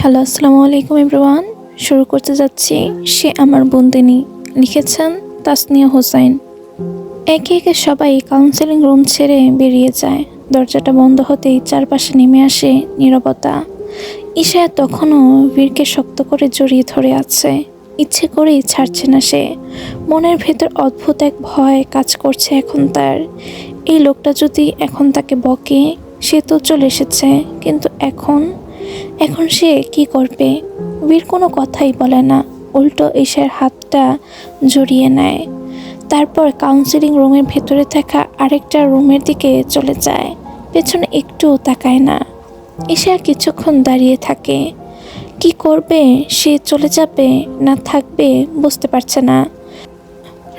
Hello, আসসালামু আলাইকুম everyone. শুরু করতে যাচ্ছি সে আমার বন্দিনী। লিখেছেন তাসনিয়া হোসাইন। একে একে সবাই কাউন্সেলিং রুম ছেড়ে বেরিয়ে যায়। দরজাটা বন্ধ হতেই চারপাশে নেমে আসে নীরবতা। ঈশা তখনও বীরকে শক্ত করে জড়িয়ে ধরে আছে। ইচ্ছে করেই ছাড়ছে না সে। মনের ভেতর অদ্ভুত এক ভয় কাজ করছে এখন তার। এই লোকটা যদি এখন তাকে বকে, সে তো চলে এসেছে, কিন্তু এখন এখন সে কি করবে? বীর কোনো কথাই বলে না, উল্টো ঈশার হাতটা জড়িয়ে নেয়। তারপর কাউন্সিলিং রুমের ভেতরে থাকা আরেকটা রুমের দিকে চলে যায়। পেছনে একটুও তাকায় না। ঈশা কিছুক্ষণ দাঁড়িয়ে থাকে। কি করবে? সে চলে যাবে না থাকবে বুঝতে পারছে না।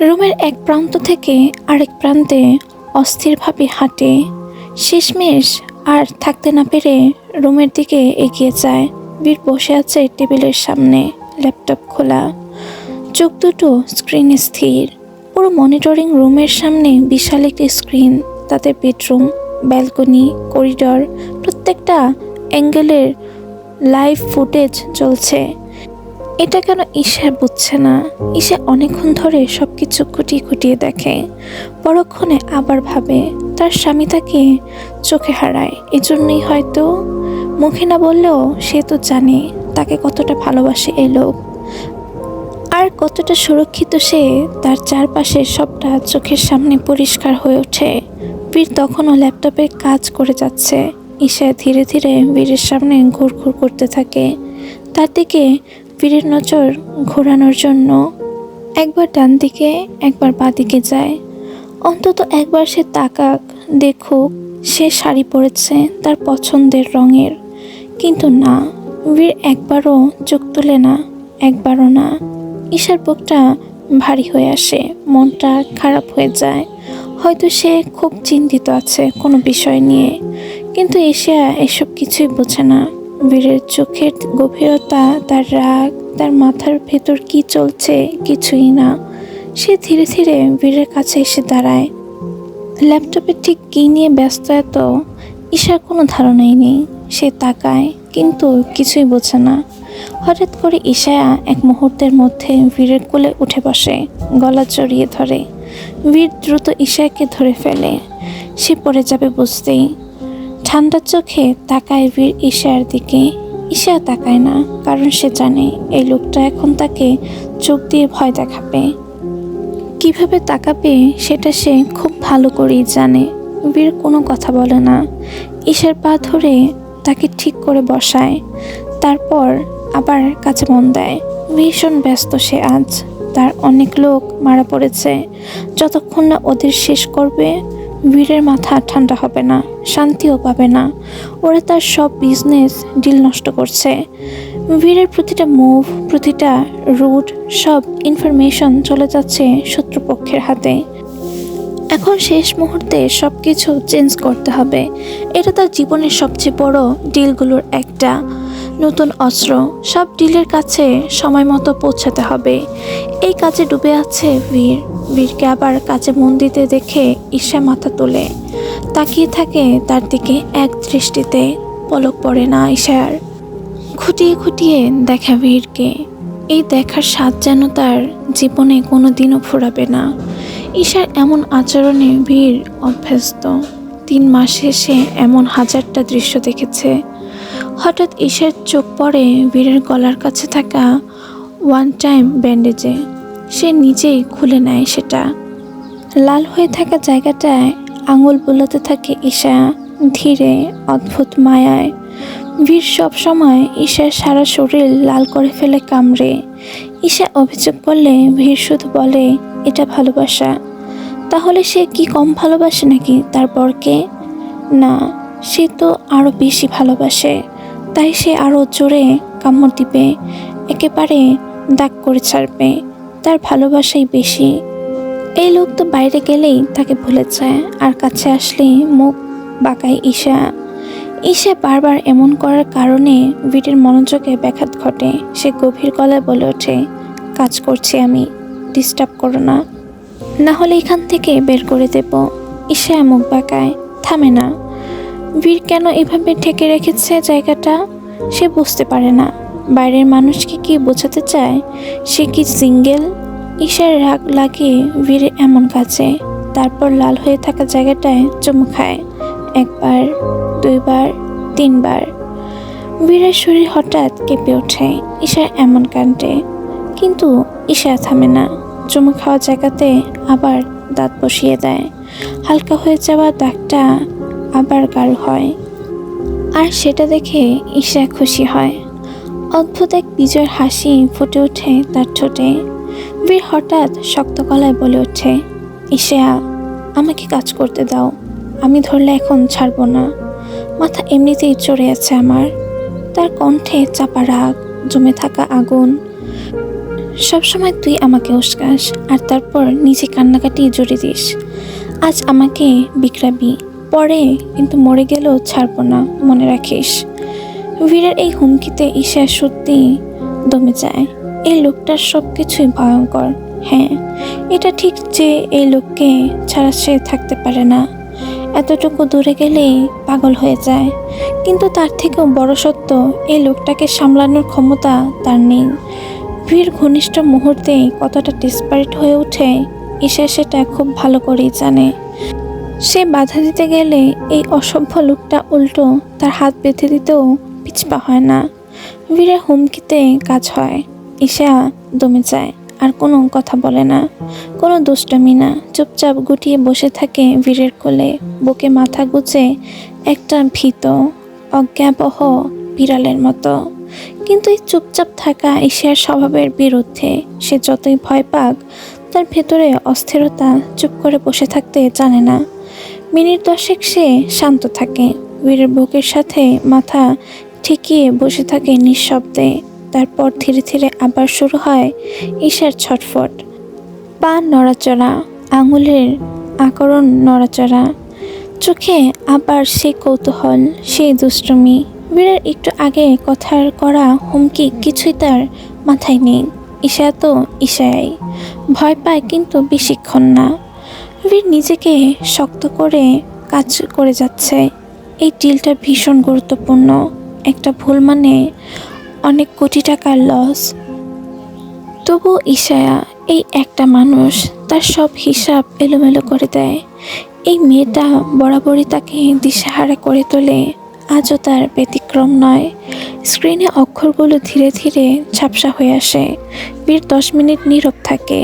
রুমের এক প্রান্ত থেকে আরেক প্রান্তে অস্থিরভাবে হাঁটে। শেষমেশ আর থাকতে না পেরে রুমের দিকে এগিয়ে যায়। বীর বসে আছে টেবিলের সামনে, ল্যাপটপ খোলা, চোখ দুটো স্ক্রিনে স্থির। পুরো মনিটরিং রুমের সামনে বিশাল একটি স্ক্রিন, তাতে বেডরুম, ব্যালকনি, করিডর, প্রত্যেকটা অ্যাঙ্গেলের লাইভ ফুটেজ চলছে। এটা কেন ঈশা বুঝছে না? ঈশা অনেকক্ষণ ধরে সবকিছু খুঁটিয়ে খুঁটিয়ে দেখে। পরক্ষণে আবার ভাবে তার স্বামী তাকে চোখে হারায়। এজন্যই হয়তো মুখে না বললেও সে তো জানে তাকে কতটা ভালোবাসে এই লোক, আর কতটা সুরক্ষিত সে। তার চারপাশে সবটা চোখের সামনে পরিষ্কার হয়ে ওঠে। বীর তখনও ল্যাপটপে কাজ করে যাচ্ছে। ঈশা ধীরে ধীরে বীরের সামনে ঘুরঘুর করতে থাকে। তার দিকে বীরের নজর ঘোরানোর জন্য একবার ডান দিকে একবার বাঁ দিকে যায়। অন্তত একবার সে তাকাক, দেখুক সে শাড়ি পরেছে তার পছন্দের রঙের। কিন্তু না, বীর একবারও চোখ তুলে না, একবারও না। ঈশার বুকটা ভারী হয়ে আসে, মনটা খারাপ হয়ে যায়। হয়তো সে খুব চিন্তিত আছে কোনো বিষয় নিয়ে, কিন্তু ঈশা এসব কিছুই বোঝে না। বীরের চোখের গভীরতা, তার রাগ, তার মাথার ভেতর কি চলছে কিছুই না। সে ধীরে ধীরে বীরের কাছে এসে দাঁড়ায়। ল্যাপটপে ঠিক কী নিয়ে ব্যস্ত এত ঈশার কোনো ধারণাই নেই। সে তাকায় কিন্তু কিছুই বোঝে না। হঠাৎ করে ঈশা এক মুহূর্তের মধ্যে বীরের কোলে উঠে বসে, গলা জড়িয়ে ধরে। বীর দ্রুত ঈশাকে ধরে ফেলে। সে পড়ে যাবে বুঝতেই ঠান্ডা চোখে তাকায় বীর ঈশার দিকে। ঈশা তাকায় না, কারণ সে জানে এই লোকটা এখন তাকে চোখ দিয়ে ভয় দেখাবে। কিভাবে তাকাবে সেটা সে খুব ভালো করেই জানে। বীর কোনো কথা বলে না। ঈশার পা ধরে তাকে ঠিক করে বসায়, তারপর আবার কাজে মন দেয়। ভীষণ ব্যস্ত সে আজ। তার অনেক লোক মারা পড়েছে। যতক্ষণ না ওদের শেষ করবে বীরের মাথা ঠান্ডা হবে না, শান্তিও পাবে না। ওরা তার সব বিজনেস ডিল নষ্ট করছে। বীরের প্রতিটা মুভ, প্রতিটা রুট, সব ইনফরমেশন চলে যাচ্ছে শত্রুপক্ষের হাতে। এখন শেষ মুহূর্তে সব কিছু চেঞ্জ করতে হবে। এটা তার জীবনের সবচেয়ে বড় ডিলগুলোর একটা। নতুন অস্ত্র, সব ডিলের কাছে সময় মতো পৌঁছাতে হবে। এই কাজে ডুবে আছে বীর। বীরকে আবার কাজে মন দিতে দেখে ঈশা মাথা তোলে, তাকিয়ে থাকে তার দিকে এক দৃষ্টিতে। পলক পড়ে না ঈশার। খুঁটিয়ে খুঁটিয়ে দেখে বীরকে। এই দেখার স্বাদ যেন তার জীবনে কোনো দিনও ফুরাবে না। ঈশার এমন আচরণে বীর অভ্যস্ত। 3 মাসে সে এমন হাজারটা দৃশ্য দেখেছে। হঠাৎ ঈশার চোখ পড়ে বীরের গলার কাছে থাকা ওয়ান টাইম ব্যান্ডেজে। সে নিজেই খুলে নেয় সেটা। লাল হয়ে থাকা জায়গাটায় আঙুল বুলাতে থাকে ঈশা, ধীরে, অদ্ভুত মায়ায়। বীর সব সময় ঈশার সারা শরীর লাল করে ফেলে কামড়ে। ঈশা অভিযোগ করলে বীর শুধু বলে, এটা ভালোবাসা। তাহলে সে কি কম ভালোবাসে নাকি তার বরকে? না, সে তো আরও বেশি ভালোবাসে। তাই সে আরও জোরে কামড় দিবে, একেবারে দাগ করে ছাড়বে। তার ভালোবাসাই বেশি। এই লোক তো বাইরে গেলেই তাকে ভুলে যায়, আর কাছে আসলেই মুখ বাঁকায় ঈশা। ঈশা বারবার এমন করার কারণে বীরের মনোযোগে ব্যাঘাত ঘটে। সে গভীর গলায় বলে ওঠে, কাজ করছি আমি, ডিস্টার্ব করো না, না হলে এখান থেকে বের করে দেব। ঈশা মুখ বাঁকায়, থামে না। বীর কেন এভাবে ঢেকে রেখেছে জায়গাটা? সে বুঝতে পারে না বাইরের মানুষকে কি বোঝাতে চায়, সে কি সিঙ্গেল। ঈশার রাগ লাগে বীরের এমন কাছে, তারপর লাল হয়ে থাকা জায়গাটায় চুমু খায়। একবার, দুইবার, তিনবার। বীরের শরীর হঠাৎ কেঁপে ওঠে ঈশার এমন কাণ্ডে, কিন্তু ঈশা থামে না। চুমু খাওয়া জায়গাতে আবার দাঁত বসিয়ে দেয়। হালকা হয়ে যাওয়া দাগটা আবার গাঢ় হয়, আর সেটা দেখে ঈশা খুশি হয়। অদ্ভুত এক বিজয়ের হাসি ফুটে ওঠে তার ঠোঁটে। বীর হঠাৎ শক্ত গলায় বলে ওঠে, ঈশা, আমাকে কাজ করতে দাও, আমি ধরলে এখন ছাড়বো না। মাথা এমনিতেই চড়ে আছে আমার। তার কণ্ঠে চাপা রাগ, জমে থাকা আগুন। সবসময় তুই আমাকে উস্কাস, আর তারপর নিজে কান্নাকাটি জড়িয়ে দিস। আজ আমাকে বিকরাবি, পরে কিন্তু মরে গেলেও ছাড়বো না, মনে রাখিস। বীরের এই হুমকিতে ঈশা সত্যি দমে যায়। এই লোকটার সব কিছুই ভয়ঙ্কর। হ্যাঁ, এটা ঠিক যে এই লোককে ছাড়া সে থাকতে পারে না। এতটুকু দূরে গেলেই পাগল হয়ে যায়। কিন্তু তার থেকেও বড় সত্য, এই লোকটাকে সামলানোর ক্ষমতা তার নেই। বীর ঘনিষ্ঠ মুহূর্তেই কতটা ডেসপারেট হয়ে ওঠে ঈশা সেটা খুব ভালো করেই জানে। সে বাধা দিতে গেলে এই অসভ্য লোকটা উল্টো তার হাত বেঁধে দিতেও পিছপা হয় না। বীরের হুমকিতে কাজ হয়। ঈশা দমে যায়, আর কোনো কথা বলে না, কোনো দুষ্টামি না। চুপচাপ গুটিয়ে বসে থাকে বীরের কোলে, বুকে মাথা গুজে একটা ভীত অজ্ঞাবহ বিড়ালের মতো। কিন্তু এই চুপচাপ থাকা ঈশার স্বভাবের বিরুদ্ধে। সে যতই ভয় পাক, তার ভেতরে অস্থিরতা চুপ করে বসে থাকতে জানে না। মিনিট 10 সে শান্ত থাকে, বীরের বুকের সাথে মাথা ঠেকিয়ে বসে থাকে নিঃশব্দে। তারপর ধীরে ধীরে আবার শুরু হয় ঈশার ছটফট। পা নড়াচড়া, আঙুলের আকরণ নড়াচড়া, চোখে আবার সেই কৌতূহল, সেই দুষ্টুমি। বীরের একটু আগে কথার করা হুমকি কিছুই তার মাথায় নেই। ঈশা তো ঈশাই, ভয় পায় কিন্তু বেশিক্ষণ না। বীর নিজেকে শক্ত করে কাজ করে যাচ্ছে। এই ডিলটা ভীষণ গুরুত্বপূর্ণ। একটা ভুল মানে অনেক কোটি টাকার লস। তবু ঈশা এই একটা মানুষ, তার সব হিসাব এলোমেলো করে দেয়। এই মেয়েটা বরাবরই তাকে দিশেহারা করে তোলে, আজও তার ব্যতিক্রম নয়। স্ক্রিনে অক্ষরগুলো ধীরে ধীরে ঝাপসা হয়ে আসে। বীর 10 মিনিট নীরব থাকে,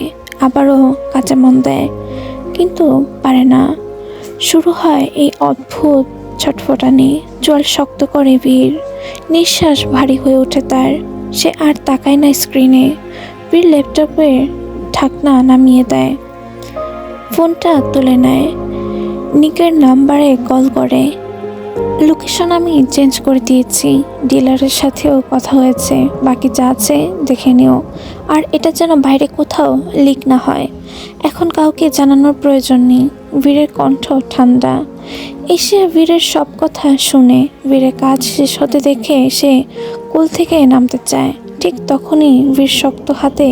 আবারও কাঁচা মন দেয়, কিন্তু পারে না। শুরু হয় এই অদ্ভুত ছটফটানি। জল শক্ত করে বীর, নিঃশ্বাস ভারী হয়ে ওঠে তার। সে আর তাকায় না স্ক্রিনে। বীর ল্যাপটপের ঢাকনা নামিয়ে দেয়, ফোনটা তুলে নেয়, নিকের নাম্বারে কল করে। লোকেশন আমি চেঞ্জ করে দিয়েছি, ডিলারের সাথেও কথা হয়েছে, বাকি যা আছে দেখে নিও। আর এটা যেন বাইরে কোথাও লিক না হয়। এখন কাউকে জানানোর প্রয়োজন নেই। বীরের কণ্ঠ ঠান্ডা। এসে বীরের সব কথা শুনে বীরের কাজ শেষ হতে দেখে সে কোল থেকে নামতে চায়। ঠিক তখনই বীর শক্ত হাতে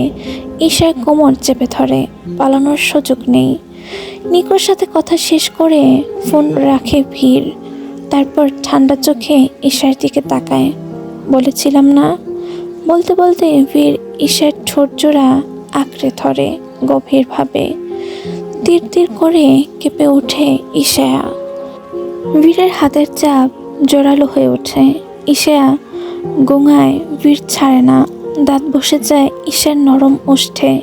ঈশার কোমর চেপে ধরে। পালানোর সুযোগ নেই। নিকোর সাথে কথা শেষ করে ফোন রাখে বীর। তারপর ঠান্ডা চোখে ঈশার দিকে তাকায়। বলেছিলাম না? বলতে বলতে বীর ঈশার ঠোঁট জোড়া আঁকড়ে ধরে গভীরভাবে। তীর তীর করে কেঁপে ওঠে ঈশা। বীরের হাতের চাপ জোরালো হয়ে ওঠে। ঈশা গোঙায়, বীর ছাড়ে না। দাঁত বসে যায় ঈশার নরম ওষ্ঠে।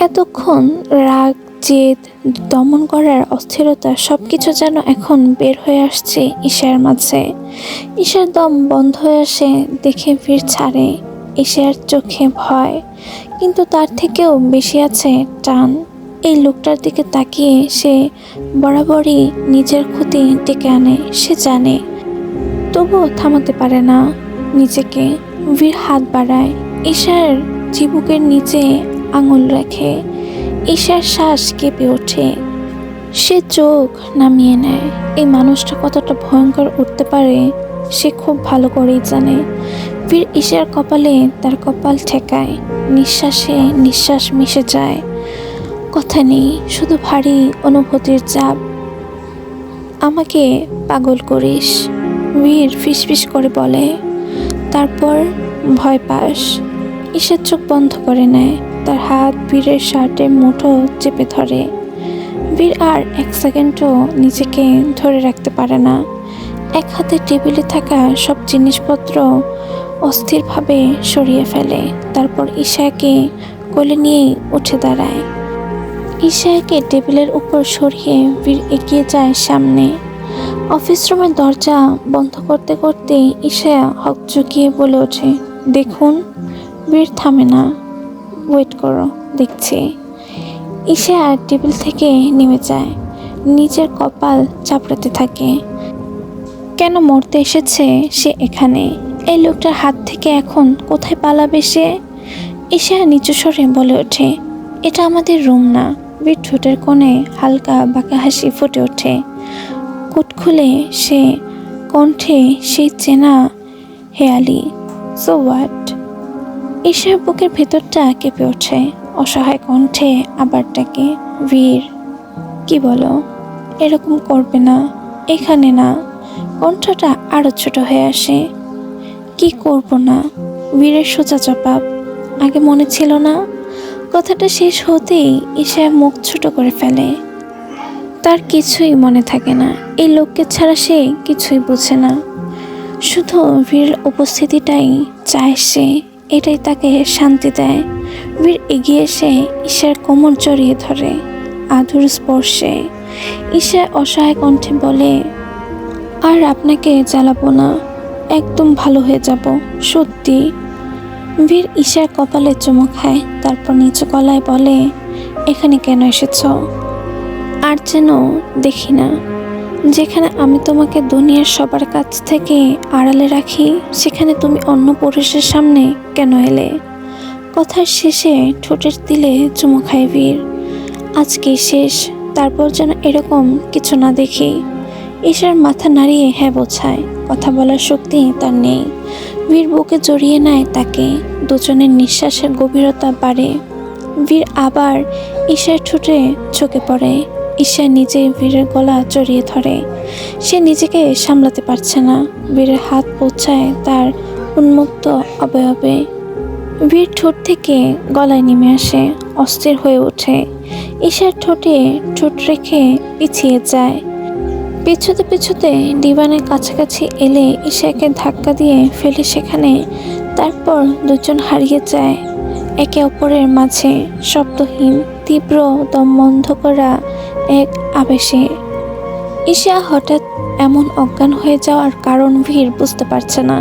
এতক্ষণ রাগ, জেদ, দমন করার অস্থিরতা সবকিছু যেন এখন বের হয়ে আসছে ঈশার মাঝে। ঈশার দম বন্ধ হয়ে আসে দেখে বীর ছাড়ে। ঈশার চোখে ভয়, কিন্তু তার থেকেও বেশি আছে টান। এই লোকটার দিকে তাকিয়ে সে বরাবরই নিজের ক্ষতি ডেকে আনে, সে জানে। তবুও থামাতে পারে না নিজেকে। বীর হাত বাড়ায়, ঈশার চিবুকের নিচে আঙুল রাখে। ঈশার শ্বাস কেঁপে ওঠে। সে চোখ নামিয়ে নেয়। এই মানুষটা কতটা ভয়ঙ্কর উঠতে পারে সে খুব ভালো করেই জানে। বীর ঈশার কপালে তার কপাল ঠেকায়। নিঃশ্বাসে নিঃশ্বাস মিশে যায়। কথা নেই, শুধু ভারী অনুভূতির চাপ। আমাকে পাগল করিস, বীর ফিসফিস করে বলে। তারপর ভয় পাস। ঈশা চোখ বন্ধ করে নেয়, তার হাত বীরের শার্টের মুঠো চেপে ধরে। বীর আর এক সেকেন্ডও নিজেকে ধরে রাখতে পারে না। এক হাতে টেবিলে থাকা সব জিনিসপত্র অস্থিরভাবে সরিয়ে ফেলে। তারপর ঈশাকে কোলে নিয়ে উঠে দাঁড়ায়। ঈশাকে টেবিলের উপর সরিয়ে বীর এগিয়ে যায় সামনে। অফিস রুমের দরজা বন্ধ করতে করতে ঈশা হকচকিয়ে বলে ওঠে, দেখুন। বীর থামে না। ওয়েট করো, দেখছি। ঈশা টেবিল থেকে নেমে যায়, নিজের কপাল চাপড়াতে থাকে। কেন মরতে এসেছে সে এখানে? এই লোকটার হাত থেকে এখন কোথায় পালাবে সে? ঈশা নিচু স্বরে বলে ওঠে, এটা আমাদের রুম না। বীর ঠোঁটের কোণে হালকা বাঁকা হাসি ফুটে ওঠে। কোট খুলে সে কণ্ঠে সেই চেনা হেয়ালি, সো হোয়াট? ঈশার বুকের ভেতরটা কেঁপে ওঠে। অসহায় কণ্ঠে আবার ডাকে, বীর। কি বলো? এরকম করবে না, এখানে না। কণ্ঠটা আরো ছোট হয়ে আসে। কি করব না? বীরের সোজা জবাব। আগে মনে ছিল না? কথাটা শেষ হতেই ঈশা মুখ ছোট করে ফেলে। তার কিছুই মনে থাকে না। এই লোককে ছাড়া সে কিছুই বোঝে না। শুধু বীরের উপস্থিতিটাই চায় সে, এটাই তাকে শান্তি দেয়। বীর এগিয়ে এসে ঈশার কোমর জড়িয়ে ধরে, আধুর স্পর্শে। ঈশা অসহায় কণ্ঠে বলে, আর আপনাকে জ্বালাবো না, একদম ভালো হয়ে যাব, সত্যি। বীর ঈশার কপালে চুমু খায়, তারপর নিচু গলায় বলে, এখানে কেন এসেছ? আর যেন দেখি না। যেখানে আমি তোমাকে দুনিয়ার সবার কাছ থেকে আড়ালে রাখি, সেখানে তুমি অন্য পুরুষের সামনে কেন এলে? কথার শেষে ঠোঁটের তিলে চুমু খায় বীর। আজকে শেষ, তারপর যেন এরকম কিছু না দেখি। ঈশার মাথা নাড়িয়ে হ্যাঁ বোঝায়। কথা বলার শক্তি তার নেই। বীর বুকে জড়িয়ে নেয় তাকে। দুজনের নিঃশ্বাসের গভীরতা বাড়ে। বীর আবার ঈশার ঠোঁটে ঝুঁকে পড়ে। ঈশা নিজে বীরের গলা জড়িয়ে ধরে। সে নিজেকে সামলাতে পারছে না। বীরের হাত পৌঁছায় তার উন্মুক্ত অবয়বে। বীর ঠোঁট থেকে গলায় নেমে আসে, অস্থির হয়ে ওঠে। ঈশার ঠোঁটে ঠোঁট রেখে পিছিয়ে যায়। পিছুতে পিছুতে ডিভানের কাছাকাছি এলে ঈশাকে ধাক্কা দিয়ে ফেলে সেখানে। তারপর দুজন হারিয়ে যায় একে অপরের মাঝে, শব্দহীন, তীব্র, দম বন্ধ করা এক আবেশে। ঈশা হঠাৎ এমন অজ্ঞান হয়ে যাওয়ার কারণ বীর বুঝতে পারছে না।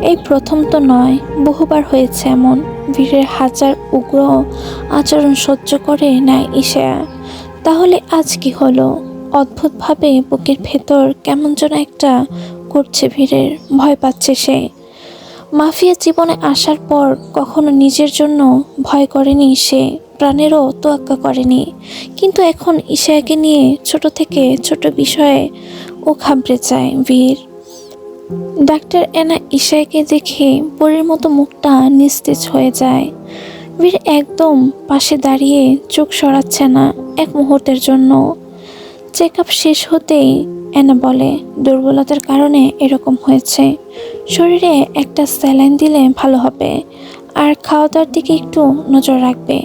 এই প্রথম তো নয়, বহুবার হয়েছে এমন। বীরের হাজার উগ্র আচরণ সহ্য করে নেয় ঈশা। তাহলে আজ কি হলো? অদ্ভুতভাবে বুকের ভেতর কেমন যেন একটা করছে বীরের। ভয় পাচ্ছে সে। মাফিয়া জীবনে আসার পর কখনো নিজের জন্য ভয় করেনি সে, প্রাণেরও তোয়াক্কা করেনি। কিন্তু এখন ঈশাকে নিয়ে ছোট থেকে ছোট বিষয়ে ও ঘাবড়ে যায় বীর। ডাক্তার এনা ঈশাকে দেখে পরীর মতো মুখটা নিস্তেজ হয়ে যায়। বীর একদম পাশে দাঁড়িয়ে চোখ সরাচ্ছে না এক মুহূর্তের জন্য। চেক আপ শেষ হতেই এনা বলে, দুর্বলতার কারণে এরকম হয়েছে। শরীরে একটা স্যালাইন দিলে ভালো হবে, আর খাওয়া দাওয়ার দিকে একটু নজর রাখবে।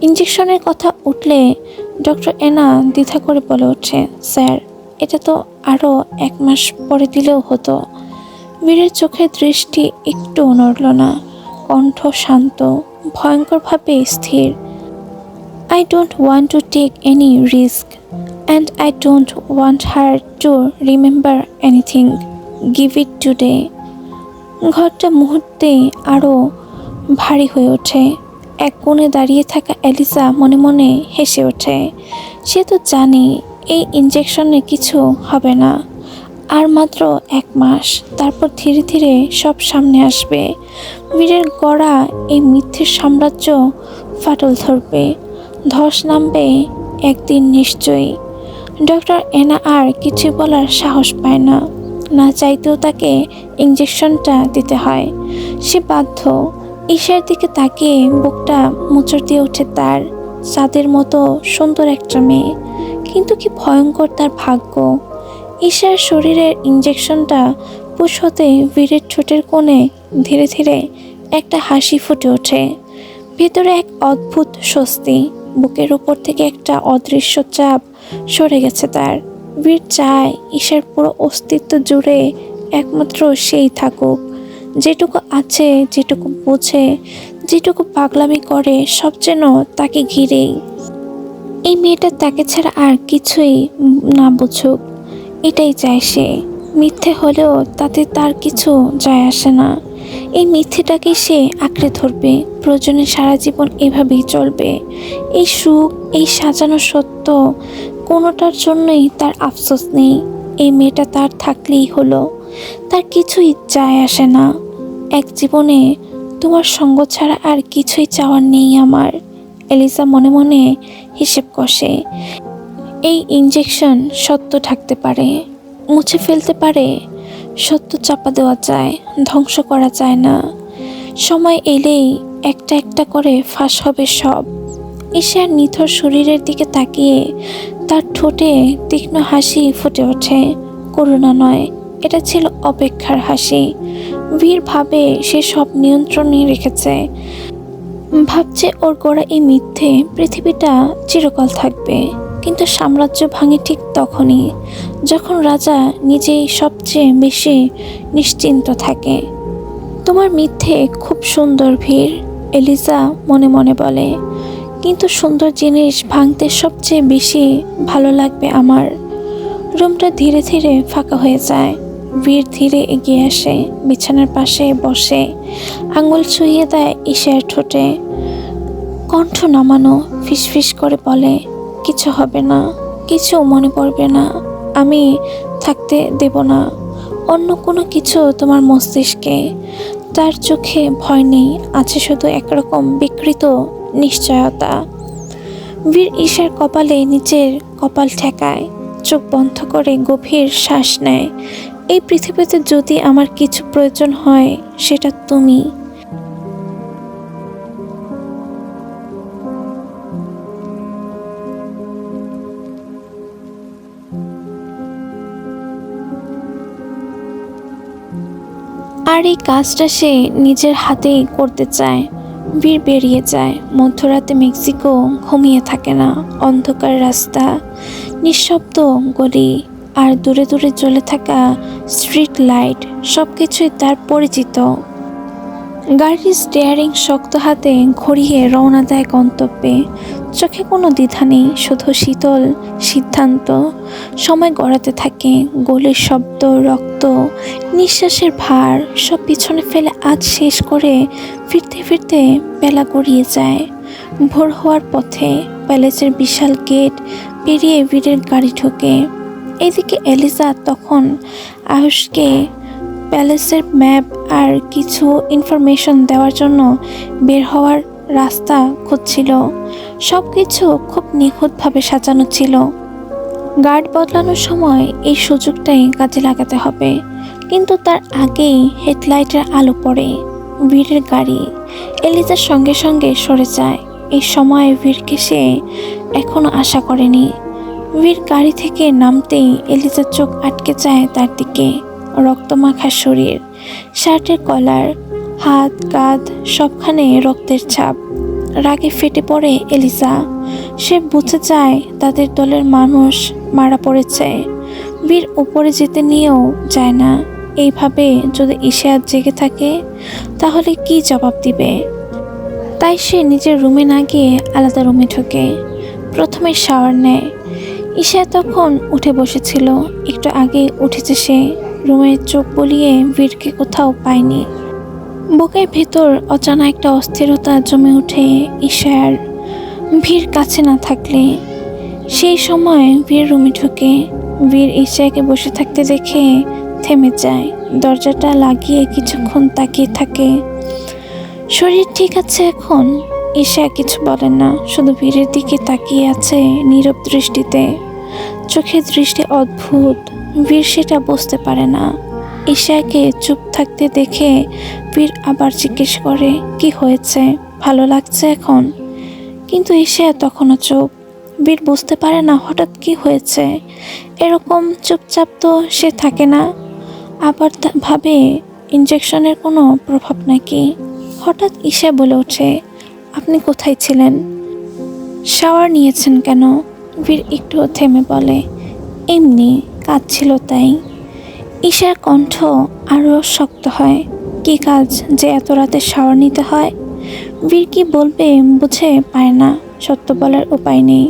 ইঞ্জেকশনের কথা উঠলে ডক্টর এনা দ্বিধা করে বলে ওঠে, স্যার, এটা তো আরও 1 মাস পরে দিলেও হতো। বীরের চোখের দৃষ্টি একটু নড়ল না, কণ্ঠ শান্ত, ভয়ঙ্করভাবে স্থির। I don't want to take any risk, and I don't want her to remember anything. Give it today. ঘরটা মুহূর্তে আরও ভারী হয়ে ওঠে। এক কোণে দাঁড়িয়ে থাকা এলিসা মনে মনে হেসে ওঠে। সে তো জানে এই ইঞ্জেকশনে কিছু হবে না। আর মাত্র 1 মাস, তারপর ধীরে ধীরে সব সামনে আসবে। বীরের গড়া এই মিথ্যের সাম্রাজ্য ফাটল ধরবে, ধস নামবে একদিন নিশ্চয়ই। ডক্টর এনা আর কিছু বলার সাহস পায় না। না চাইতেও তাকে ইঞ্জেকশনটা দিতে হয়। সে বাধ্য। ঈশার দিকে তাকিয়ে বুকটা মোচড় দিয়ে ওঠে তার। চাঁদের মতো সুন্দর একটা মেয়ে, কিন্তু কি ভয়ঙ্কর তার ভাগ্য। ঈশার শরীরের ইঞ্জেকশনটা গম্বুজ হতে বীরের ঠোঁটের কোণে ধীরে ধীরে একটা হাসি ফুটে ওঠে। ভেতরে এক অদ্ভুত স্বস্তি, বুকের উপর থেকে একটা অদৃশ্য চাপ সরে গেছে তার। বীর চায় ঈশার পুরো অস্তিত্ব জুড়ে একমাত্র সেই থাকুক, যেটুকু আছে, যেটুকু বোঝে, যেটুকু পাগলামি করে, সব যেন তাকে ঘিরেই। এই মেয়েটা তাকে ছাড়া আর কিছুই না বুঝুক, এটাই চায় সে। মিথ্যে হলেও তাতে তার কিছু যায় আসে না। এই মিথ্যেটাকে সে আঁকড়ে ধরবে, প্রয়োজনে সারা জীবন এভাবেই চলবে। এই সুখ, এই সাজানো সত্য, কোনোটার জন্যই তার আফসোস নেই। এই মেয়েটা তার থাকলেই হলো, তার কিছুই যায় আসে না। এক জীবনে তোমার সঙ্গ ছাড়া আর কিছুই চাওয়ার নেই আমার। এলিজা মনে মনে হিসেব কষে। এই ইঞ্জেকশন সত্য ঢাকতে পারে, মুছে ফেলতে পারে, সত্য চাপা দেওয়া যায়, ধ্বংস করা যায় না। সময় এলেই একটা একটা করে ফাঁস হবে সব। ঈশার নিথর শরীরের দিকে তাকিয়ে তার ঠোঁটে তীক্ষ্ণ হাসি ফুটে ওঠে। করুণা নয়, এটা ছিল অপেক্ষার হাসি। বীর ভাবে সে সব নিয়ন্ত্রণে রেখেছে, ভাবছে ওর গড়া এই মিথ্যে পৃথিবীটা চিরকাল থাকবে। কিন্তু সাম্রাজ্য ভাঙে ঠিক তখনই, যখন রাজা নিজেই সবচেয়ে বেশি নিশ্চিন্ত থাকে। তোমার মিথ্যে খুব সুন্দর বীর, এলিজা মনে মনে বলে, কিন্তু সুন্দর জিনিস ভাঙতে সবচেয়ে বেশি ভালো লাগবে আমার। রুমটা ধীরে ধীরে ফাঁকা হয়ে যায়। বীর ধীরে এগিয়ে আসে, বিছানার পাশে বসে, আঙুল ছুঁয়ে দেয় ঈশার ঠোঁটে। কণ্ঠ নামানো, ফিসফিস করে বলে, কিছু হবে না, কিছু মনে পড়বে না, আমি থাকতে দেব না অন্য কোনো কিছু তোমার মস্তিষ্কে। তার চোখে ভয় নেই, আছে শুধু একরকম বিকৃত নিশ্চয়তা। বীর ঈশার কপালে নিচের কপাল ঠেকায়, চোখ বন্ধ করে গভীর শ্বাস নেয়। এই পৃথিবীতে যদি আমার কিছু প্রয়োজন হয়, সেটা তুমি। আর এই কাজটা সে নিজের হাতেই করতে চায়। বীর বেরিয়ে যায়। মধ্যরাতে মেক্সিকো ঘুমিয়ে থাকে না। অন্ধকার রাস্তা, নিঃশব্দ গলি, আর দূরে দূরে জ্বলে থাকা স্ট্রিট লাইট, সব কিছুই তার পরিচিত। গাড়ির স্টিয়ারিং শক্ত হাতে ঘুরিয়ে রওনা দেয় গন্তব্যে। চোখে কোনো দ্বিধা নেই, শুধু শীতল সিদ্ধান্ত। সময় গড়াতে থাকে, গলির শব্দ, রক্ত, নিঃশ্বাসের ভার সব পিছনে ফেলে আজ শেষ করে ফিরতে ফিরতে বেলা গড়িয়ে যায়। ভোর হওয়ার পথে প্যালেসের বিশাল গেট পেরিয়ে বীরের গাড়ি ঢোকে। এদিকে এলিজা তখন আয়ুষকে প্যালেসের ম্যাপ আর কিছু ইনফরমেশন দেওয়ার জন্য বের হওয়ার রাস্তা খুঁজছিল। সব কিছু খুব নিখুঁতভাবে সাজানো ছিল। গার্ড বদলানোর সময় এই সুযোগটাই কাজে লাগাতে হবে। কিন্তু তার আগেই হেডলাইটের আলো পড়ে। বীরের গাড়ি এলিজার সঙ্গে সঙ্গে সরে যায়। এই সময় বীরকে সে এখনো আশা করেনি। বীর গাড়ি থেকে নামতেই এলিজার চোখ আটকে যায় তার দিকে। রক্তমাখা শরীর, শার্টের কলার, হাত কাঁধ সবখানে রক্তের ছাপ। রাগে ফেটে পড়ে এলিজা। সে বুঝে যায় তাদের দলের মানুষ মারা পড়েছে। বীর উপরে যেতে নিয়েও যায় না। এইভাবে যদি ঈশা জেগে থাকে, তাহলে কি জবাব দিবে? তাই সে নিজের রুমে না গিয়ে আলাদা রুমে ঢোকে। প্রথমে শাওয়ার নেয়। ঈশা তখন উঠে বসেছিল। একটু আগে উঠেছে সে। রুমে চোখ বুলিয়ে বীরকে কোথাও পায়নি। বুকের ভেতর অজানা একটা অস্থিরতা জমে ওঠে ঈশার। বীর কাছে না থাকলে। সেই সময় বীর রুমে ঢোকে। বীর ঈশাকে বসে থাকতে দেখে থেমে যায়। দরজাটা লাগিয়ে কিছুক্ষণ তাকিয়ে থাকে। শরীর ঠিক আছে এখন? ঈশা কিছু বলেন না, শুধু বীরের দিকে তাকিয়ে আছে নীরব দৃষ্টিতে। চোখের দৃষ্টি অদ্ভুত। বীর সেটা বুঝতে পারে না। ঈশাকে চুপ থাকতে দেখে বীর আবার জিজ্ঞেস করে, কি হয়েছে, ভালো লাগছে এখন? কিন্তু ঈশা তখনও চুপ। বীর বুঝতে পারে না হঠাৎ কি হয়েছে। এরকম চুপচাপ তো সে থাকে না। আবার ভাবে ইনজেকশনের কোনো প্রভাব নাকি। হঠাৎ ঈশা বলে ওঠে, আপনি কোথায় ছিলেন? শাওয়ার নিয়েছেন কেন? বীর একটু থেমে বলে, এমনি কাজ ছিল তাই। ঈশার কণ্ঠ আরও শক্ত হয়, কি কাজ যে এত রাতে শাওয়ার নিতে হয়? বীর কি বলবে বুঝে পায় না, সত্য বলার উপায় নেই,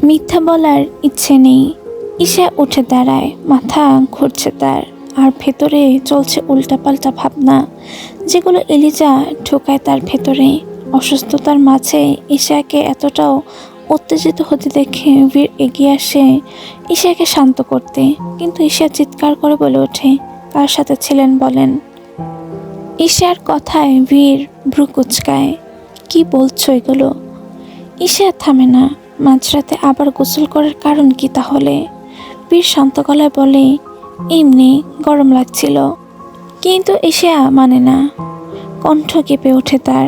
মিথ্যা বলার ইচ্ছে নেই। ঈশা উঠে দাঁড়ায়, মাথা ঘুরছে তার, আর ভেতরে চলছে উল্টাপাল্টা ভাবনা, যেগুলো এলিজা ঢোকায় তার ভেতরে। অসুস্থতার মাঝে ঈশাকে এতটাও উত্তেজিত হতে দেখে বীর এগিয়ে আসে ঈশাকে শান্ত করতে, কিন্তু ঈশা চিৎকার করে বলে ওঠে, কার সাথে ছিলেন বলেন। ঈশার কথায় বীর ভ্রু কুচকায়, কি বলছো এগুলো? ঈশা থামে না, মাঝরাতে আবার গোসল করার কারণ কি তাহলে? বীর শান্ত গলায় বলে, এমনি গরম লাগছিল। কিন্তু ঈশা মানে না, কণ্ঠ কেঁপে ওঠে তার,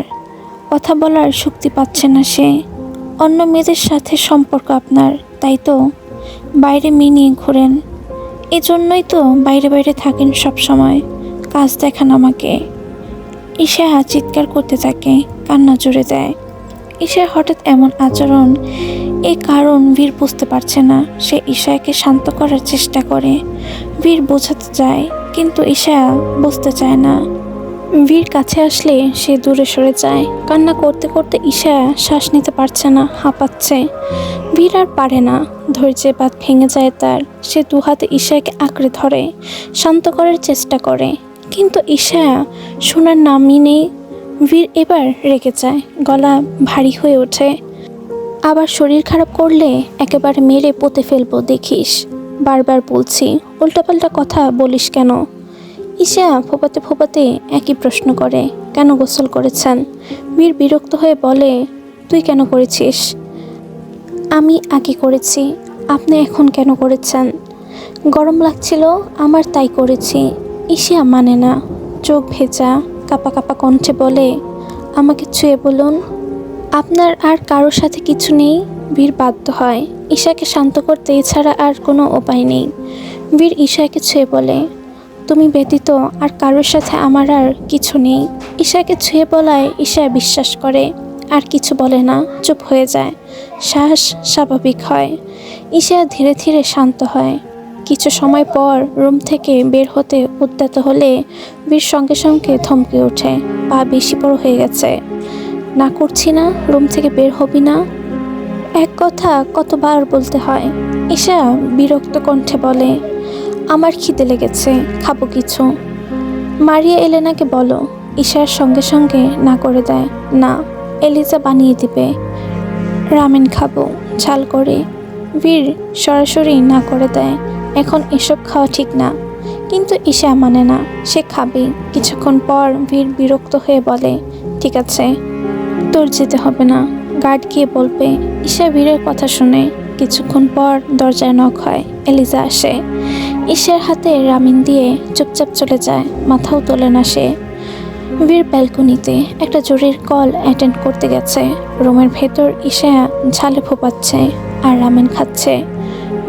কথা বলার শক্তি পাচ্ছে না সে। অন্য মেয়েদের সাথে সম্পর্ক আপনার, তাই তো? বাইরে মেয়ে নিয়ে ঘোরেন, এজন্যই তো বাইরে বাইরে থাকেন সব সময়, কাজ দেখান আমাকে। ঈশা চিৎকার করতে থাকে, কান্না জুড়ে দেয়। ঈশার হঠাৎ এমন আচরণ, এই কারণ বীর বুঝতে পারছে না। সে ঈশাকে শান্ত করার চেষ্টা করে, বীর বোঝাতে যায়, কিন্তু ঈশা বুঝতে চায় না। বীর কাছে আসলে সে দূরে সরে যায়। কান্না করতে করতে ঈশা শ্বাস নিতে পারছে না, হাঁপাচ্ছে। বীর আর পারে না, ধৈর্যের বাঁধ ভেঙে যায় তার। সে দুহাতে ঈশাকে আঁকড়ে ধরে, শান্ত করার চেষ্টা করে, কিন্তু ঈশা শোনার নামই নেই। বীর এবার রেগে যায়, গলা ভারী হয়ে ওঠে, আবার শরীর খারাপ করলে একেবারে মেরে পুঁতে ফেলবো দেখিস। বারবার বলছি, উল্টাপাল্টা কথা বলিস কেন? ঈশা ফোপাতে ফোপাতে একই প্রশ্ন করে, কেন গোসল করেছেন? বীর বিরক্ত হয়ে বলে, তুই কেন করেছিস? আমি আগে করেছি, আপনি এখন কেন করেছেন? গরম লাগছিল আমার, তাই করেছি। ঈশা মানে না, চোখ ভেজা, কাপা কাপা কণ্ঠে বলে, আমাকে ছুঁয়ে বলুন, আপনার আর কারোর সাথে কিছু নেই? বীর বাধ্য হয় ঈশাকে শান্ত করতে, এছাড়া আর কোনো উপায় নেই। বীর ঈশাকে ছুঁয়ে বলে, তুমি ব্যতীত আর কারোর সাথে আমার আর কিছু নেই। ঈশাকে ছুঁয়ে বলায় ঈশা বিশ্বাস করে, আর কিছু বলে না, চুপ হয়ে যায়। শ্বাস স্বাভাবিক হয়, ঈশা ধীরে ধীরে শান্ত হয়। কিছু সময় পর রুম থেকে বের হতে উদ্যত হলে বীর সঙ্গে সঙ্গে থমকে ওঠে, পা বেশি বড় হয়ে গেছে। না করছি না, রুম থেকে বের হবি না? এক কথা কতবার বলতে হয়? ঈশা বিরক্ত কণ্ঠে বলে, আমার খিদে লেগেছে, খাবো কিছু। মারিয়া এলেনাকে বলো। ঈশার সঙ্গে সঙ্গে না করে দেয়, না, এলিজা বানিয়ে দিবে, রামেন খাবো ঝাল করে। বীর সরাসরি না করে দেয়, এখন এসব খাওয়া ঠিক না। কিন্তু ঈশা মানে না, সে খাবে। কিছুক্ষণ পর বীর বিরক্ত হয়ে বলে, ঠিক আছে, তোর যেতে হবে না, গার্ড গিয়ে বলবে। ঈশা বীরের কথা শুনে। কিছুক্ষণ পর দরজায় নক হয়, এলিজা আসে। ঈশার হাতে রামিন দিয়ে চুপচাপ চলে যায়, মাথাও তোলে না সে। বীর ব্যালকনিতে একটা জরুরি কল অ্যাটেন্ড করতে গেছে। রুমের ভেতর ঈশা ঝালে ফোপাচ্ছে আর রামেন খাচ্ছে।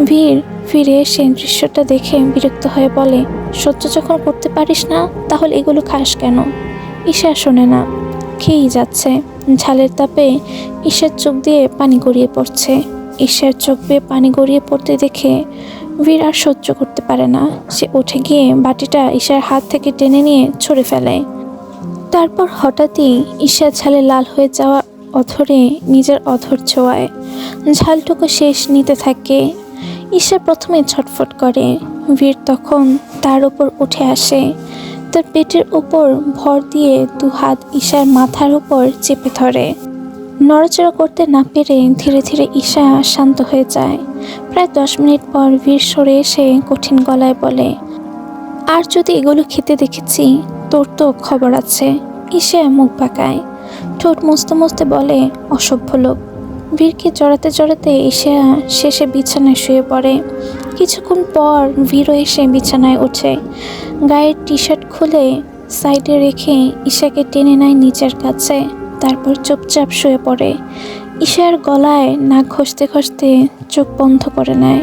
বীর ফিরে এসে দৃশ্যটা দেখে বিরক্ত হয়ে বলে, সহ্য যখন করতে পারিস না, তাহলে এগুলো খাস কেন? ঈশা শোনে না, খেয়েই যাচ্ছে। ঝালের তাপে ঈশার চোখ দিয়ে পানি গড়িয়ে পড়ছে। ঈশার চোখ বেয়ে পানি গড়িয়ে পড়তে দেখে বীর আর সহ্য করতে পারে না। সে উঠে গিয়ে বাটিটা ঈশার হাত থেকে টেনে নিয়ে ছুঁড়ে ফেলে। তারপর হঠাৎই ঈশা ঝালে লাল হয়ে যাওয়া অধরে নিজের অধর ছোঁয়ায় ঝালটুকু শেষ নিতে থাকে। ঈশা প্রথমে ছটফট করে, বীর তখন তার উপর উঠে আসে, তার পেটের উপর ভর দিয়ে দু হাত ঈশার মাথার উপর চেপে ধরে। নড়াচড়া করতে না পেরে ধীরে ধীরে ঈশা শান্ত হয়ে যায়। প্রায় 10 মিনিট পর বীর সরে এসে কঠিন গলায় বলে, আর যদি এগুলো খেতে দেখেছি, তোর তো খবর আছে। ঈশা মুখ বাঁকায়, ঠোঁট মুছতে মুছতে বলে, অসভ্য লোক। বীরকে জড়াতে জড়াতে ঈশা শেষে বিছানায় শুয়ে পড়ে। কিছুক্ষণ পর বীরও এসে বিছানায় ওঠে, গায়ের টি শার্ট খুলে সাইডে রেখে ঈশাকে টেনে নেয় নিচের কাছে, তারপর চুপচাপ শুয়ে পড়ে। ঈশার গলায় নাক ঘষতে ঘষতে চোখ বন্ধ করে নেয়।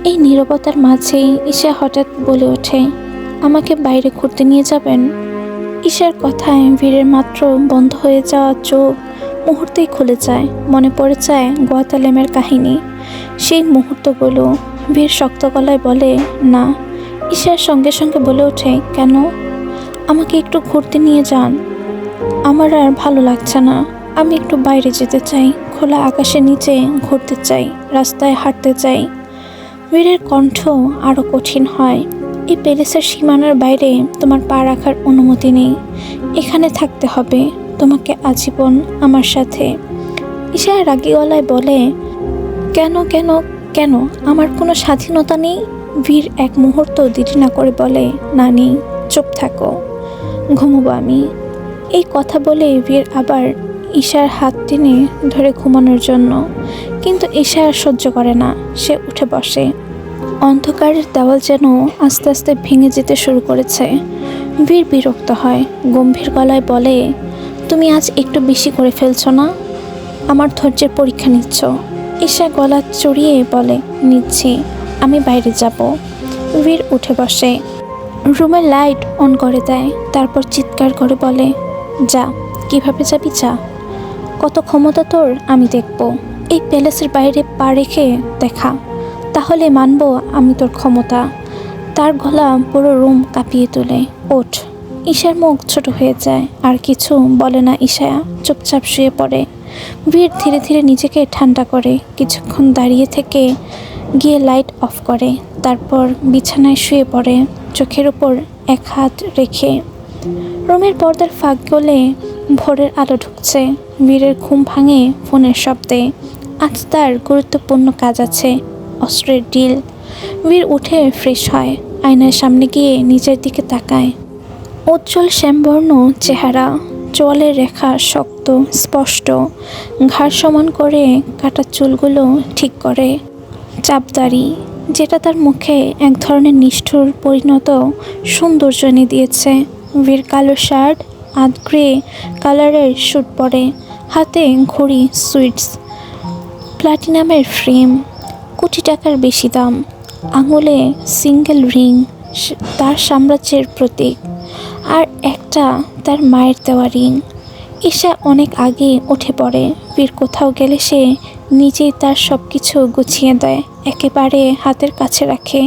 এই নীরবতার মাঝেই ঈশা হঠাৎ বলে ওঠে, আমাকে বাইরে ঘুরতে নিয়ে যাবেন? ঈশার কথায় বীরের মাত্র বন্ধ হয়ে যাওয়া চোখ মুহূর্তেই খুলে যায়। মনে পড়ে যায় গোয়াতালেমের কাহিনী, সেই মুহূর্তগুলো। বীর শক্ত গলায় বলে না। ঈশার সঙ্গে সঙ্গে বলে ওঠে, কেন? আমাকে একটু ঘুরতে নিয়ে যান। আমার আর ভালো লাগছে না। আমি একটু বাইরে যেতে চাই, খোলা আকাশের নিচে ঘুরতে চাই, রাস্তায় হাঁটতে চাই। বীরের কণ্ঠ আরও কঠিন হয়। এই প্যালেসের সীমানার বাইরে তোমার পা রাখার অনুমতি নেই। এখানে থাকতে হবে তোমাকে আজীবন আমার সাথে। ঈশা রাগী গলায় বলে, কেন কেন কেন? আমার কোনো স্বাধীনতা নেই? বীর এক মুহূর্ত দেরি না করে বলে, না নেই, চুপ থাকো, ঘুমোবো আমি। এই কথা বলে বীর আবার ঈশার হাত টেনে ধরে ঘুমানোর জন্য, কিন্তু ঈশা আর সহ্য করে না। সে উঠে বসে। অন্ধকারের দেওয়াল যেন আস্তে আস্তে ভেঙে যেতে শুরু করেছে। বীর বিরক্ত হয়, গম্ভীর গলায় বলে, তুমি আজ একটু বেশি করে ফেলছো না? আমার ধৈর্যের পরীক্ষা নিচ্ছ? ঈশা গলা চড়িয়ে বলে, নিচ্ছি, আমি বাইরে যাব। বীর উঠে বসে, রুমের লাইট অন করে দেয়, তারপর চিৎকার করে বলে, যা, কিভাবে যাবি যা। কত ক্ষমতা তোর আমি দেখব। এই প্যালেসের বাইরে পা রেখে দেখা, তাহলে মানব আমি তোর ক্ষমতা। তার গলা পুরো রুম কাঁপিয়ে তোলে। ওঠ। ঈশার মুখ ছোট হয়ে যায়, আর কিছু বলে না। ঈশা চুপচাপ শুয়ে পড়ে। বীর ধীরে ধীরে নিজেকে ঠান্ডা করে কিছুক্ষণ দাঁড়িয়ে থেকে গিয়ে লাইট অফ করে, তারপর বিছানায় শুয়ে পড়ে, চোখের উপর এক হাত রেখে। রুমের পর্দার ফাঁক গলে ভোরের আলো ঢুকছে। বীরের ঘুম ভাঙে ফোনের শব্দে। আজ তার গুরুত্বপূর্ণ কাজ আছে, অস্ত্রের ডিল। বীর উঠে ফ্রেশ হয়, আয়নার সামনে গিয়ে নিজের দিকে তাকায়। উজ্জ্বল শ্যামবর্ণ চেহারা, চোয়ালের রেখা শক্ত স্পষ্ট, ঘাড় সমান করে কাটা চুলগুলো ঠিক করে, চাপদাড়ি যেটা তার মুখে এক ধরনের নিষ্ঠুর পরিণত সৌন্দর্য এনে দিয়েছে। বীর কালো শার্ট, আধ গ্রে কালারের স্যুট পরে, হাতে ঘড়ি, সুইটস, প্লাটিনামের ফ্রেম, কোটি টাকার বেশি দাম, আঙুলে সিঙ্গেল রিং, তার সাম্রাজ্যের প্রতীক, আর একটা তার মায়ের দেওয়া রিং। ঈশা অনেক আগে উঠে পড়ে। বীর কোথাও গেলে সে নিজেই তার সব কিছু গুছিয়ে দেয়, একেবারে হাতের কাছে রাখে।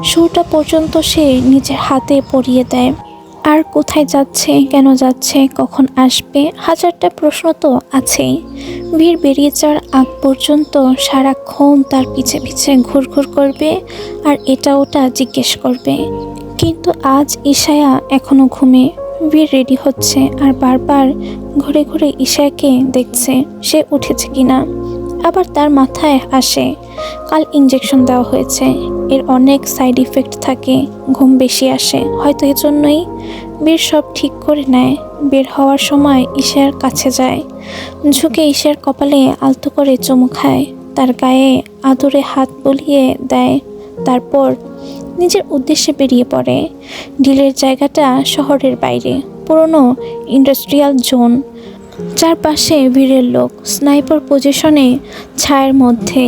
শুরুটা পর্যন্ত সে নিজের হাতে পরিয়ে দেয়। আর কোথায় যাচ্ছে, কেন যাচ্ছে, কখন আসবে, হাজারটা প্রশ্ন তো আছেই। বীর বেরিয়ে যাওয়ার আগ পর্যন্ত সারাক্ষণ তার পিছে পিছে ঘুরঘুর করবে আর এটা ওটা জিজ্ঞেস করবে। কিন্তু আজ ঈশায়া এখনো ঘুমে। বীর রেডি হচ্ছে আর বারবার ঘুরে ঘুরে ঈশাকে দেখছে সে উঠেছে কিনা। আবার তার মাথায় আসে, কাল ইঞ্জেকশন দেওয়া হয়েছে, এর অনেক সাইড ইফেক্ট থাকে, ঘুম বেশি আসে, হয়তো এজন্যই। বীর সব ঠিক করে নেয়। বের হওয়ার সময় ঈশার কাছে যায়, ঝুঁকে ঈশার কপালে আলতো করে চুমু খায়, তার গায়ে আদরে হাত বুলিয়ে দেয়, তারপর নিজের উদ্দেশ্যে বেরিয়ে পড়ে। ডিলের জায়গাটা শহরের বাইরে, পুরনো ইন্ডাস্ট্রিয়াল জোন, চারপাশে ভিড়ের লোক, স্নাইপার পজিশনে, ছায়ের মধ্যে।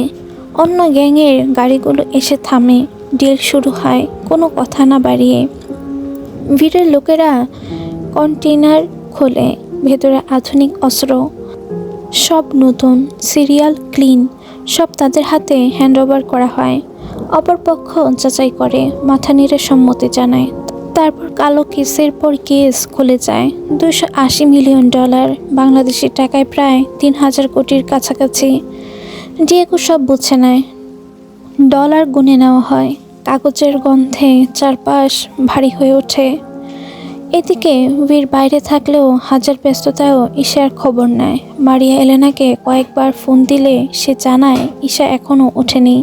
অন্য গ্যাংয়ের গাড়িগুলো এসে থামে, ডিল শুরু হয় কোনো কথা না বাড়িয়ে। ভিড়ের লোকেরা কন্টেইনার খোলে, ভেতরে আধুনিক অস্ত্র, সব নতুন, সিরিয়াল ক্লিন, সব তাদের হাতে হ্যান্ডওভার করা হয়। অপরপক্ষ যাচাই করে, মাথা নেড়ে সম্মতি জানায়, তারপর কালো কেসের পর কেস খুলে যায়। $280 মিলিয়ন, বাংলাদেশি টাকায় প্রায় 3,000 কোটির কাছাকাছি। ডিয়েগো সব বুঝে নেয়, ডলার গুনে নেওয়া হয়, কাগজের গন্ধে চারপাশ ভারী হয়ে ওঠে। এদিকে বীর বাইরে থাকলেও হাজার ব্যস্ততায়ও ঈশার খবর নেয়। মারিয়া এলেনাকে কয়েকবার ফোন দিলে সে জানায় ঈশা এখনও ওঠেনি।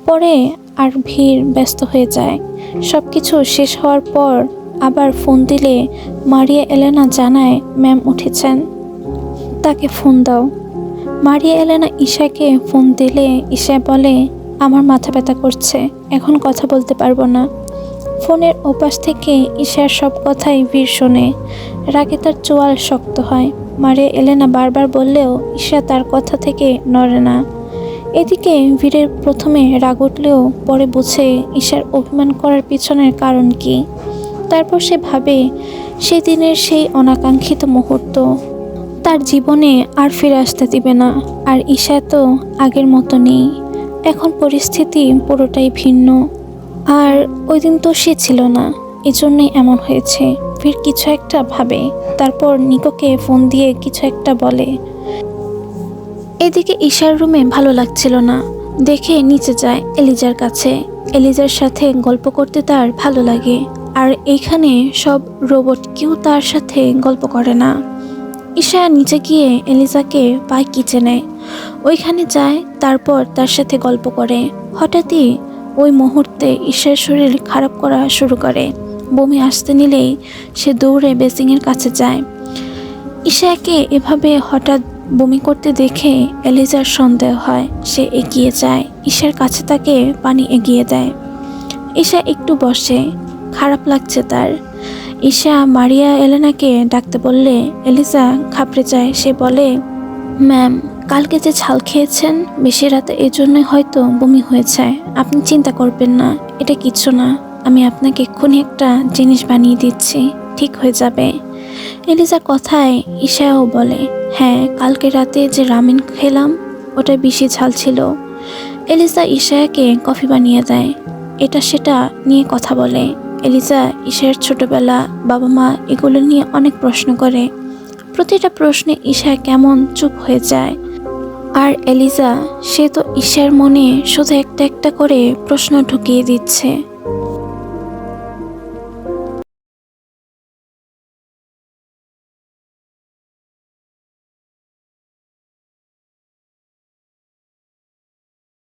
পরে আর ভিড় ব্যস্ত হয়ে যায়। সব কিছু শেষ হওয়ার পর আবার ফোন দিলে মারিয়া এলেনা জানায় ম্যাম উঠেছেন, তাকে ফোন দাও। মারিয়া এলেনা ঈশাকে ফোন দিলে ঈশা বলে, আমার মাথা ব্যথা করছে, এখন কথা বলতে পারবো না। ফোনের ওপাশ থেকে ঈশার সব কথাই বীর শোনে। রাগে তার চোয়াল শক্ত হয়। মারিয়া এলেনা বারবার বললেও ঈশা তার কথা থেকে নড়ে না। এদিকে বীরের প্রথমে রাগ উঠলেও পরে বুঝে ঈশার অভিমান করার পিছনের কারণ কি। তারপর সে ভাবে সেদিনের সেই অনাকাঙ্ক্ষিত মুহূর্ত তার জীবনে আর ফিরে আসতে দিবে না। আর ঈশা তো আগের মতো নেই, এখন পরিস্থিতি পুরোটাই ভিন্ন। আর ওই দিন তো সে ছিল না, এজন্যই এমন হয়েছে। ফির কিছু একটা ভাবে, তারপর নিকোকে ফোন দিয়ে কিছু একটা বলে। এদিকে ঈশার রুমে ভালো লাগছিল না, দেখে নিচে যায় এলিজার কাছে। এলিজার সাথে গল্প করতে তার ভালো লাগে, আর এইখানে সব রোবট কেউ তার সাথে গল্প করে না। ঈশা নিচে গিয়ে এলিজাকে পায় কিচেনে, ওইখানে যায়, তারপর তার সাথে গল্প করে। হঠাৎই ওই মুহূর্তে ঈশার শরীর খারাপ করা শুরু করে। বমি আসতে নিলেই সে দৌড়ে বেসিংয়ের কাছে যায়। ঈশাকে এভাবে হঠাৎ বমি করতে দেখে এলিজার সন্দেহ হয়। সে এগিয়ে যায়, ঈশার কাছে তাকে পানি এগিয়ে দেয়। ঈশা একটু বসে, খারাপ লাগছে তার। ঈশা মারিয়া এলেনাকে ডাকতে বললে এলিজা ঘাবড়ে যায়। সে বলে, ম্যাম, কালকে যে ঝাল খেয়েছেন বেশি রাতে, এজন্যই হয়তো বমি হয়েছে। আপনি চিন্তা করবেন না, এটা কিছু না। আমি আপনাকে এক্ষুনি একটা জিনিস বানিয়ে দিচ্ছি, ঠিক হয়ে যাবে। এলিজার কথায় ঈশাও বলে, হ্যাঁ, কালকে রাতে যে রামেন খেলাম ওটা বেশি ঝাল ছিল। এলিজা ঈশাকে কফি বানিয়ে দেয়, এটা সেটা নিয়ে কথা বলে। এলিজা ঈশার ছোটবেলা, বাবা মা এগুলো নিয়ে অনেক প্রশ্ন করে। প্রতিটা প্রশ্নে ঈশা কেমন চুপ হয়ে যায়। আর এলিজা, সে তো ঈশার মনে শুধু একটা একটা করে প্রশ্ন ঢুকিয়ে দিচ্ছে।